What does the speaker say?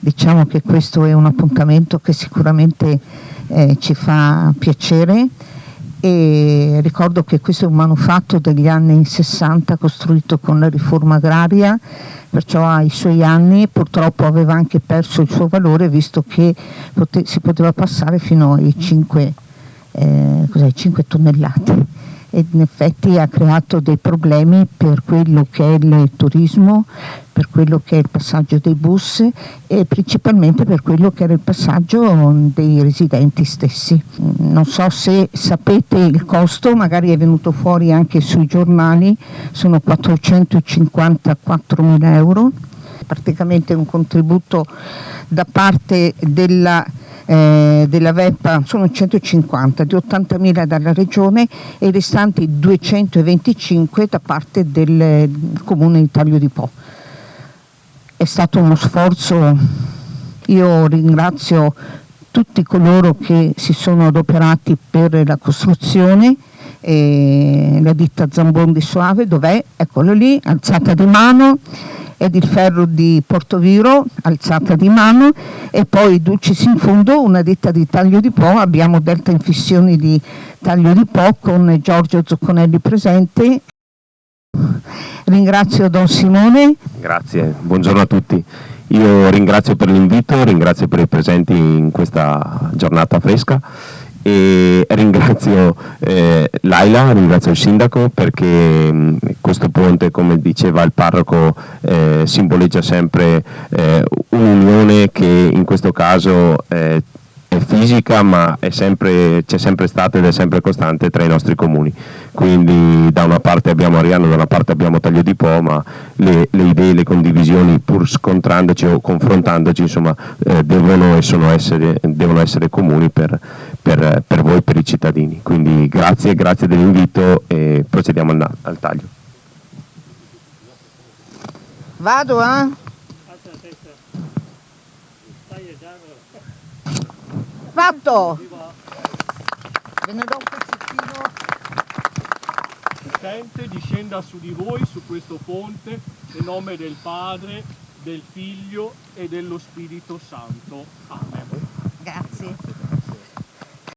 diciamo che questo è un appuntamento che sicuramente ci fa piacere, e ricordo che questo è un manufatto degli anni 60 costruito con la riforma agraria, perciò ha i suoi anni. Purtroppo aveva anche perso il suo valore, visto che si poteva passare fino ai 5 tonnellate, e in effetti ha creato dei problemi per quello che è il turismo, per quello che è il passaggio dei bus e principalmente per quello che era il passaggio dei residenti stessi. Non so se sapete il costo, magari è venuto fuori anche sui giornali, sono 454.000 euro, praticamente un contributo da parte della VEPA sono 150, di 80.000 dalla regione e i restanti 225 da parte del comune di Taglio di Po. È stato uno sforzo, io ringrazio tutti coloro che si sono adoperati per la costruzione, la ditta Zambon di Soave, dov'è? Eccolo lì, alzata di mano, ed il ferro di Portoviro, alzata di mano, e poi Dulcis in fondo, una ditta di Taglio di Po. Abbiamo Delta Infissioni di Taglio di Po con Giorgio Zocconelli presente. Ringrazio Don Simone. Grazie, buongiorno a tutti. Io ringrazio per l'invito, ringrazio per i presenti in questa giornata fresca e ringrazio Laila, ringrazio il sindaco, perché questo ponte, come diceva il parroco, simboleggia sempre un'unione che in questo caso è fisica, ma c'è sempre stata ed è sempre costante tra i nostri comuni. Quindi da una parte abbiamo Ariano, da una parte abbiamo Taglio di Po, ma le idee, le condivisioni, pur scontrandoci o confrontandoci, insomma, devono essere comuni per voi, per i cittadini. Quindi grazie dell'invito e procediamo al taglio. Vado, Fatto! Ve ne do un pezzettino. Discenda su di voi, su questo ponte, nel nome del Padre, del Figlio e dello Spirito Santo. Amen. Grazie.